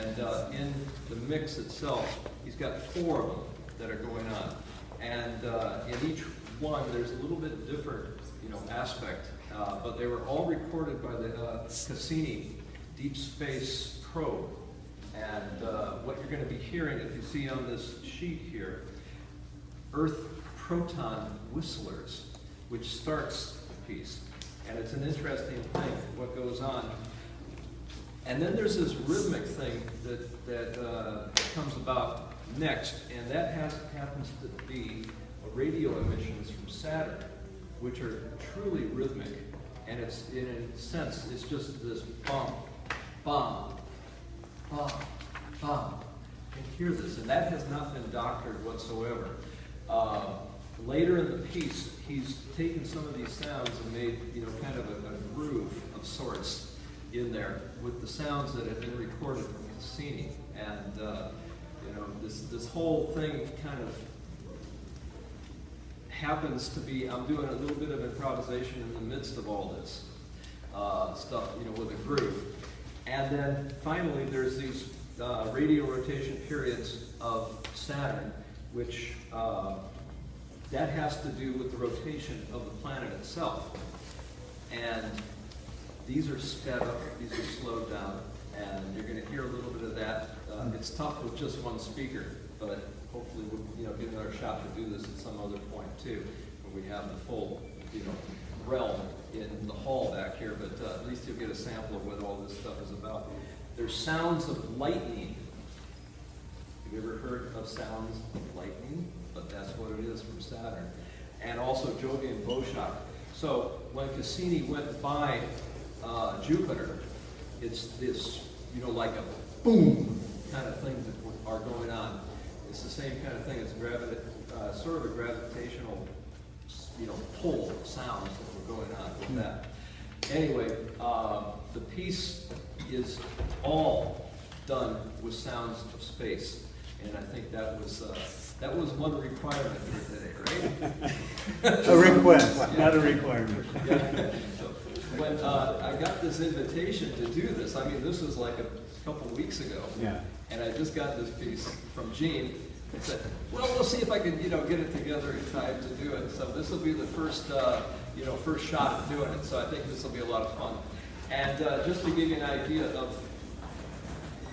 And in the mix itself, he's got 4 of them that are going on. And in each one, there's a little bit different, aspect. But they were all recorded by the Cassini Deep Space Probe. And what you're going to be hearing, if you see on this sheet here, Earth Proton Whistlers, which starts the piece. And it's an interesting thing, what goes on. And then there's this rhythmic thing that comes about next, and that happens to be radio emissions from Saturn, which are truly rhythmic. And it's, in a sense, it's just this bump, bump, bump, bump. You can hear this, and that has not been doctored whatsoever. Later in the piece, he's taken some of these sounds and made, kind of a groove of sorts in there with the sounds that have been recorded from Cassini. And, this whole thing kind of happens to be, I'm doing a little bit of improvisation in the midst of all this stuff, with a groove. And then finally, there's these radio rotation periods of Saturn, which that has to do with the rotation of the planet itself. And these are sped up, these are slowed down, and you're going to hear a little bit of that. It's tough with just one speaker, but hopefully we'll get another shot to do this at some other point too, when we have the full realm in the hall back here. But at least you'll get a sample of what all this stuff is about. There's sounds of lightning. Have you ever heard of sounds of lightning? But that's what it is from Saturn. And also Jovian Boschak. So when Cassini went by Jupiter, it's this, like a boom kind of thing that are going on. It's the same kind of thing. It's sort of a gravitational, pull sounds that were going on with that. Anyway, the piece is all done with sounds of space, and I think that was one requirement here today, right? A request, not a requirement. Yeah. So when I got this invitation to do this, this was like a couple of weeks ago. Yeah. And I just got this piece from Gene and said, well, we'll see if I can, get it together in time to do it. So this will be the first, first shot at doing it. So I think this will be a lot of fun. And just to give you an idea of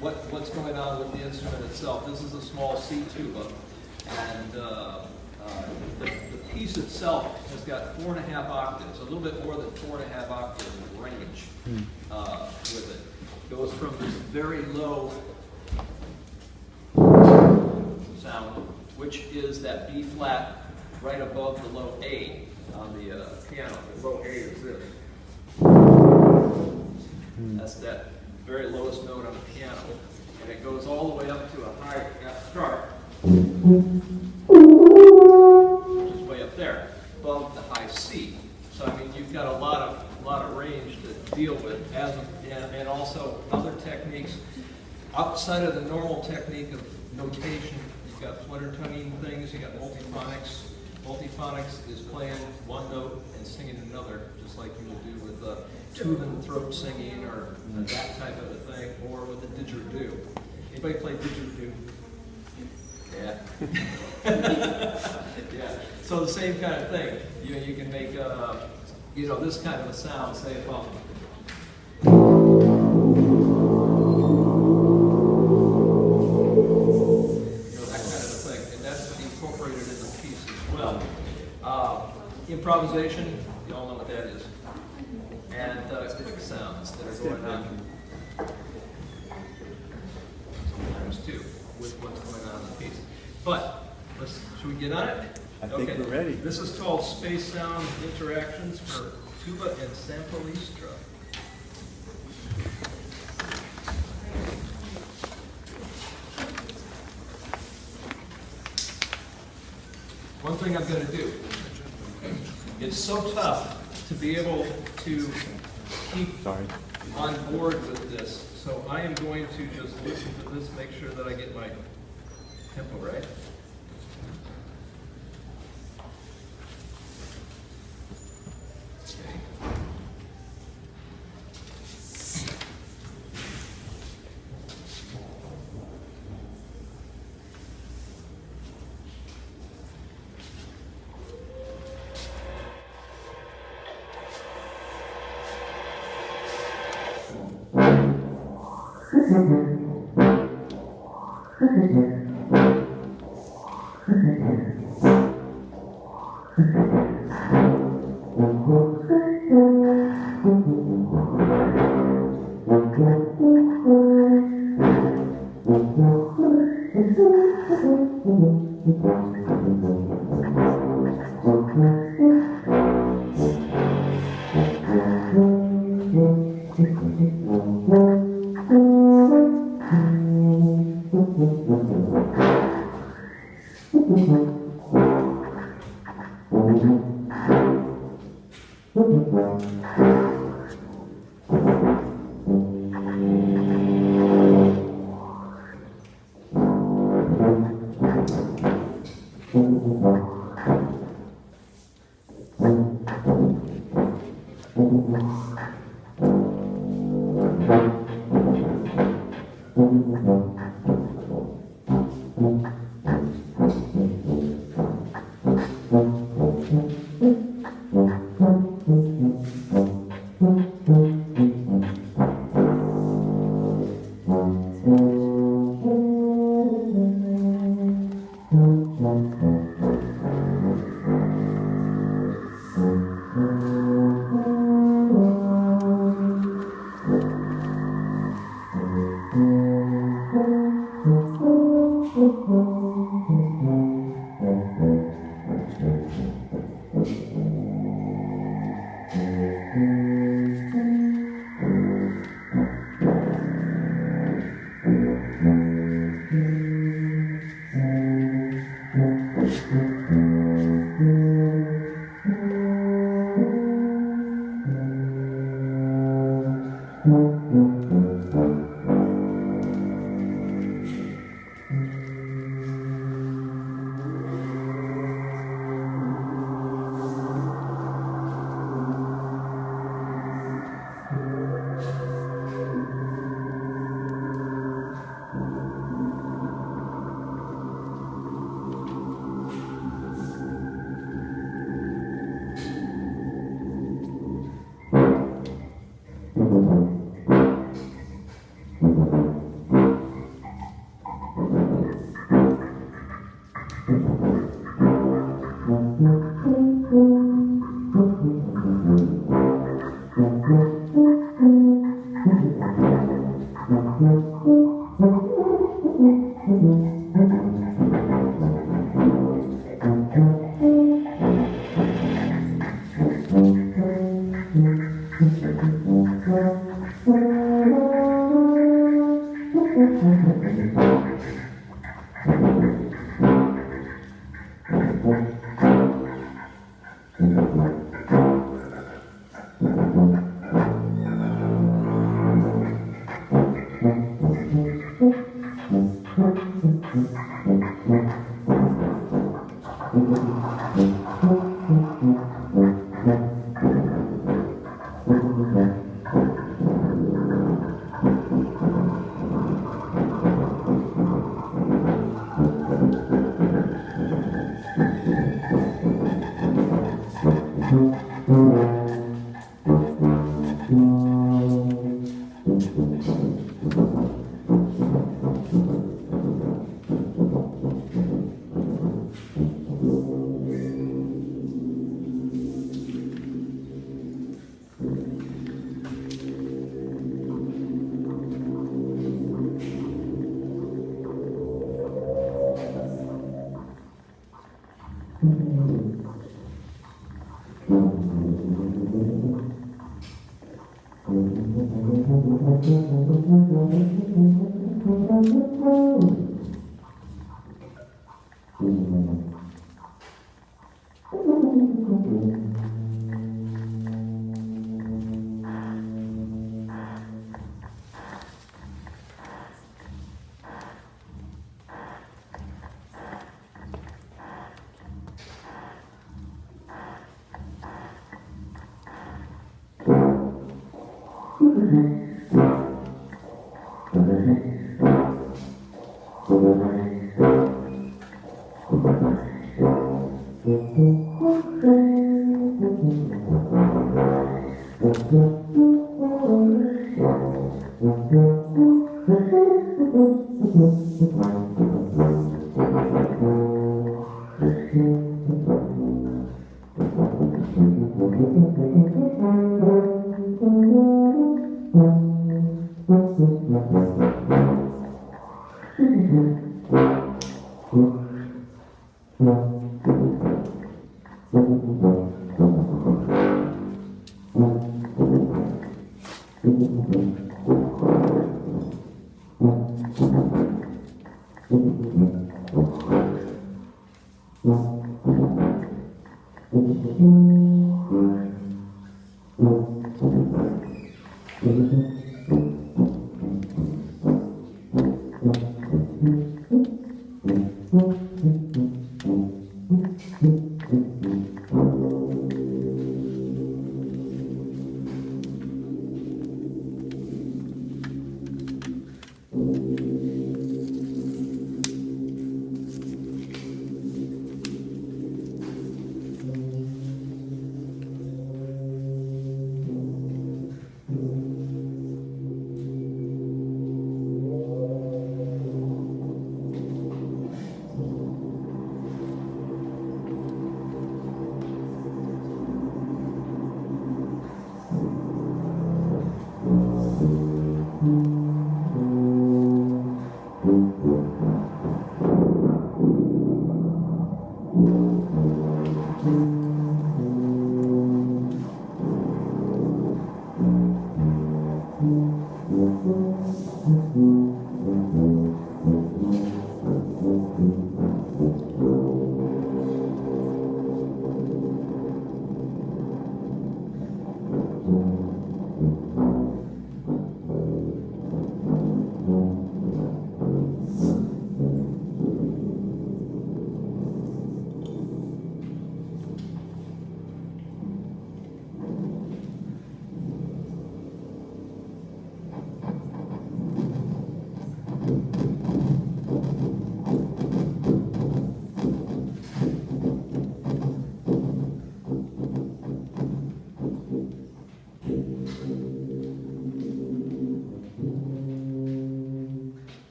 what's going on with the instrument itself, this is a small C tuba. And the piece itself has got 4.5 octaves, a little bit more than 4.5 octaves of range with it. It goes from this very low sound, which is that B flat right above the low A on the piano. The low A is this. That's that very lowest note on the piano. And it goes all the way up to a high F sharp, which is way up there, above the high C. So you've got a lot of range to deal with, and also other techniques outside of the normal technique of notation. You've got flutter-tonguing things. You got multiphonics. Multiphonics is playing one note and singing another, just like you would do with tube and throat singing or that type of a thing, or with a didgeridoo. Anybody play didgeridoo? Yeah. Yeah. So the same kind of thing. You can make this kind of a sound. Say if improvisation, you all know what that is. And quick sounds that are going on. Sometimes too, with what's going on in the piece. But, should we get on it? I think we're ready. This is called Space Sound Interactions for Tuba and Sampolistra. One thing I'm going to do. It's so tough to be able to keep on board with this, so I am going to just listen to this, make sure that I get my tempo right. Okay.